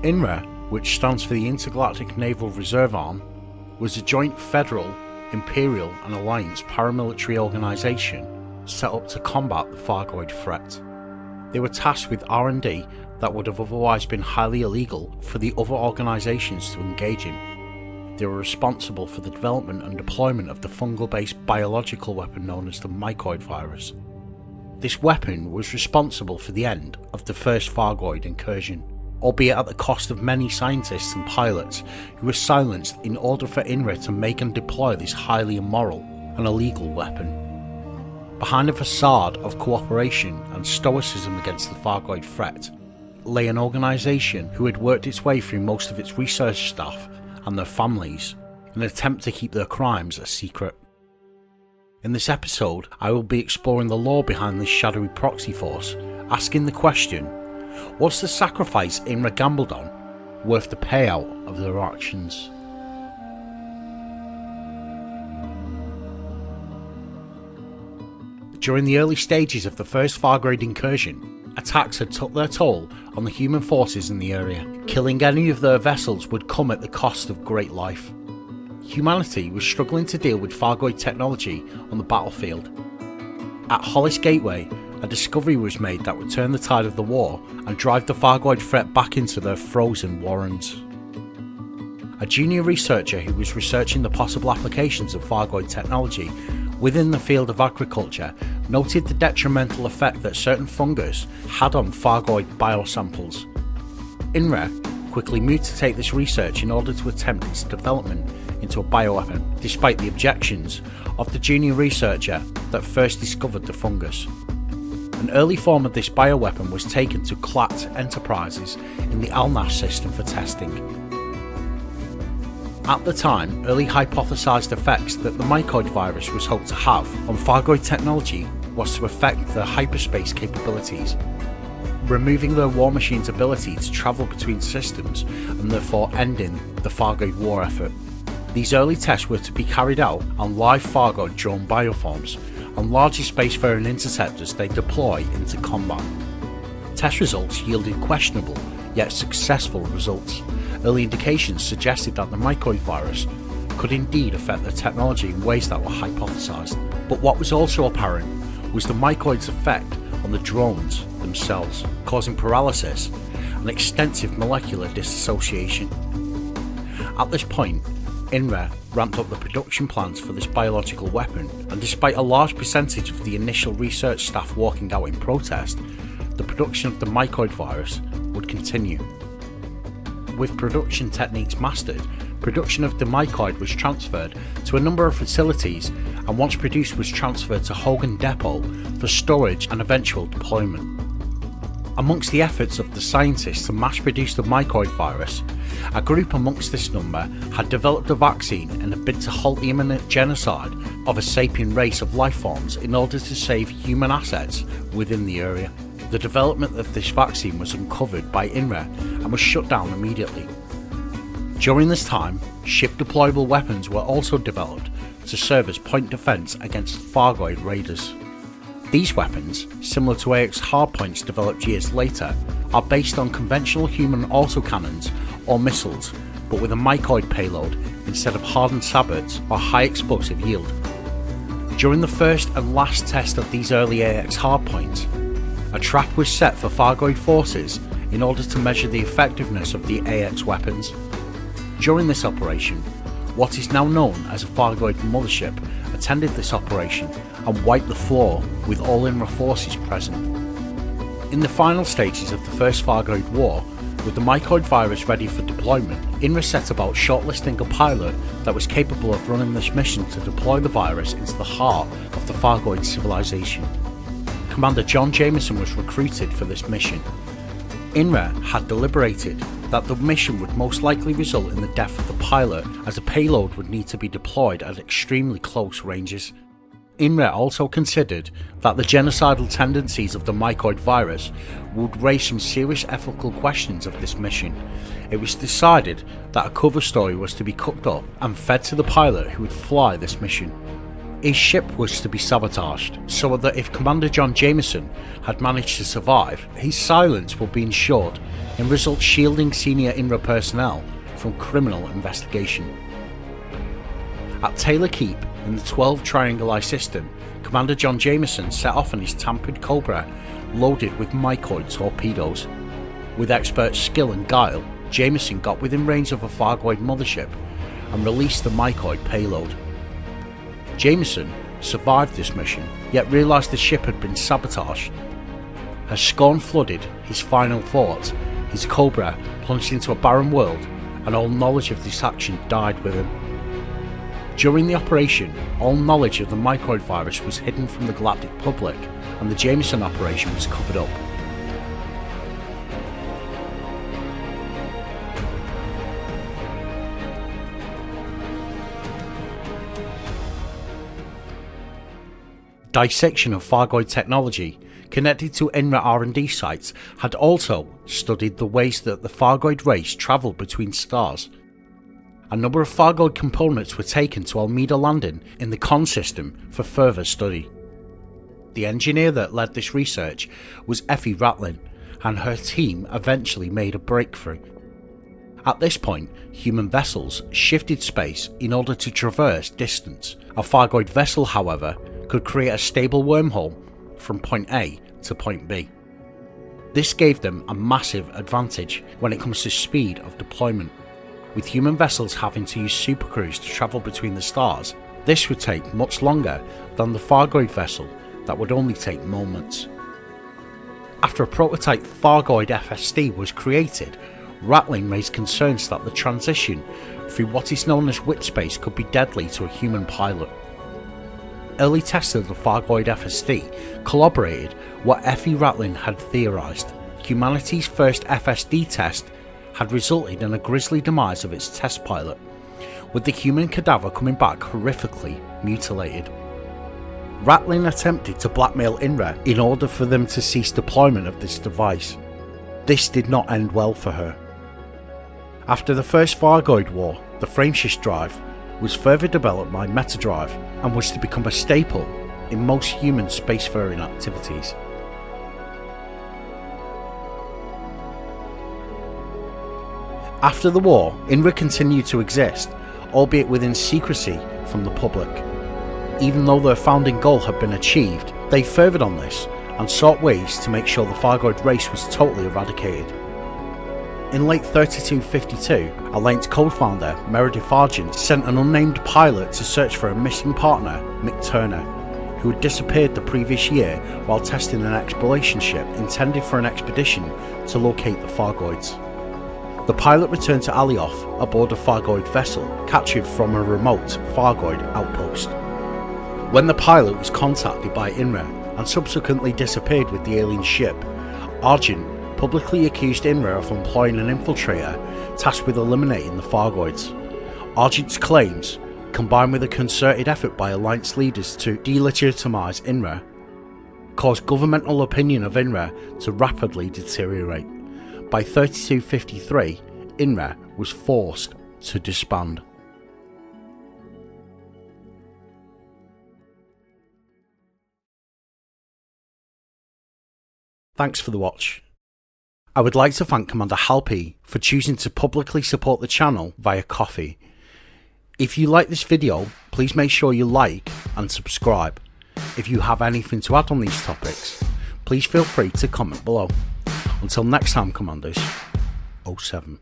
Inra, which stands for the Intergalactic Naval Reserve Arm, was a joint federal, imperial and alliance paramilitary organisation set up to combat the Thargoid threat. They were tasked with R&D that would have otherwise been highly illegal for the other organisations to engage in. They were responsible for the development and deployment of the fungal-based biological weapon known as the mycoid virus. This weapon was responsible for the end of the first Thargoid incursion, albeit at the cost of many scientists and pilots who were silenced in order for Inra to make and deploy this highly immoral and illegal weapon. Behind a facade of cooperation and stoicism against the Thargoid threat lay an organisation who had worked its way through most of its research staff and their families in an attempt to keep their crimes a secret. In this episode, I will be exploring the lore behind this shadowy proxy force, asking the question, was the sacrifice Inra gambled on worth the payout of their actions? During the early stages of the first Thargoid incursion, attacks had took their toll on the human forces in the area. Killing any of their vessels would come at the cost of great life. Humanity was struggling to deal with Thargoid technology on the battlefield. At Hollis Gateway, a discovery was made that would turn the tide of the war and drive the Thargoid threat back into their frozen warrens. A junior researcher who was researching the possible applications of Thargoid technology within the field of agriculture noted the detrimental effect that certain fungus had on Thargoid biosamples. Inra quickly moved to take this research in order to attempt its development into a bioweapon, despite the objections of the junior researcher that first discovered the fungus. An early form of this bioweapon was taken to Clat Enterprises in the Alnath system for testing. At the time, early hypothesized effects that the mycoid virus was hoped to have on Thargoid technology was to affect their hyperspace capabilities, removing their war machine's ability to travel between systems and therefore ending the Thargoid War effort. These early tests were to be carried out on live Thargoid drone bioforms and larger spacefaring interceptors they deploy into combat. Test results yielded questionable yet successful results. Early indications suggested that the mycoid virus could indeed affect the technology in ways that were hypothesized. But what was also apparent was the mycoid's effect on the drones themselves, causing paralysis and extensive molecular dissociation. At this point, Inra ramped up the production plans for this biological weapon, and despite a large percentage of the initial research staff walking out in protest, the production of the mycoid virus would continue. With production techniques mastered, production of the mycoid was transferred to a number of facilities, and once produced was transferred to Hogan Depot for storage and eventual deployment. Amongst the efforts of the scientists to mass produce the mycoid virus, a group amongst this number had developed a vaccine in a bid to halt the imminent genocide of a sapient race of life forms in order to save human assets within the area. The development of this vaccine was uncovered by Inra and was shut down immediately. During this time, ship-deployable weapons were also developed to serve as point defense against Thargoid raiders. These weapons, similar to AX hardpoints developed years later, are based on conventional human autocannons or missiles, but with a mycoid payload instead of hardened sabots or high explosive yield. During the first and last test of these early AX hardpoints, a trap was set for Thargoid forces in order to measure the effectiveness of the AX weapons. During this operation, what is now known as a Thargoid mothership attended this operation and wiped the floor with all Inra forces present. In the final stages of the first Thargoid War, with the mycoid virus ready for deployment, Inra set about shortlisting a pilot that was capable of running this mission to deploy the virus into the heart of the Thargoid civilization. Commander John Jameson was recruited for this mission. Inra had deliberated that the mission would most likely result in the death of the pilot, as the payload would need to be deployed at extremely close ranges. Inra also considered that the genocidal tendencies of the mycoid virus would raise some serious ethical questions of this mission. It was decided that a cover story was to be cooked up and fed to the pilot who would fly this mission. His ship was to be sabotaged, so that if Commander John Jameson had managed to survive, his silence would be ensured, in result shielding senior Inra personnel from criminal investigation. At Taylor Keep, in the 12 Triangle Eye system, Commander John Jameson set off on his tampered Cobra loaded with mycoid torpedoes. With expert skill and guile, Jameson got within range of a Thargoid mothership and released the mycoid payload. Jameson survived this mission, yet realised the ship had been sabotaged. As scorn flooded his final thoughts, his Cobra plunged into a barren world, and all knowledge of this action died with him. During the operation, all knowledge of the mycoid virus was hidden from the galactic public, and the Jameson operation was covered up. Dissection of Thargoid technology connected to Inra R&D sites had also studied the ways that the Thargoid race travelled between stars. A number of Thargoid components were taken to Almeida Landing in the Con system for further study. The engineer that led this research was Effie Ratlin, and her team eventually made a breakthrough. At this point, human vessels shifted space in order to traverse distance. A Thargoid vessel, however, could create a stable wormhole from point A to point B. This gave them a massive advantage when it comes to speed of deployment. With human vessels having to use supercruise to travel between the stars, this would take much longer than the Thargoid vessel that would only take moments. After a prototype Thargoid FSD was created, Ratlin raised concerns that the transition through what is known as wit space could be deadly to a human pilot. Early tests of the Thargoid FSD corroborated what Effie Ratlin had theorised. Humanity's first FSD test had resulted in a grisly demise of its test pilot, with the human cadaver coming back horrifically mutilated. Ratlin attempted to blackmail Inra in order for them to cease deployment of this device. This did not end well for her. After the first Thargoid War, the frameshift drive was further developed by MetaDrive and was to become a staple in most human spacefaring activities. After the war, Inra continued to exist, albeit within secrecy from the public. Even though their founding goal had been achieved, they furthered on this and sought ways to make sure the Thargoid race was totally eradicated. In late 3252, Alliance co-founder Meredith Argent sent an unnamed pilot to search for a missing partner, Mick Turner, who had disappeared the previous year while testing an exploration ship intended for an expedition to locate the Thargoids. The pilot returned to Alioth aboard a Thargoid vessel captured from a remote Thargoid outpost. When the pilot was contacted by Inra and subsequently disappeared with the alien ship, Argent publicly accused Inra of employing an infiltrator tasked with eliminating the Thargoids. Argent's claims, combined with a concerted effort by Alliance leaders to delegitimize Inra, caused governmental opinion of Inra to rapidly deteriorate. By 3253, Inra was forced to disband. Thanks for the watch. I would like to thank Commander Halpy for choosing to publicly support the channel via Ko-fi. If you like this video, please make sure you like and subscribe. If you have anything to add on these topics, please feel free to comment below. Until next time, Commanders, 07.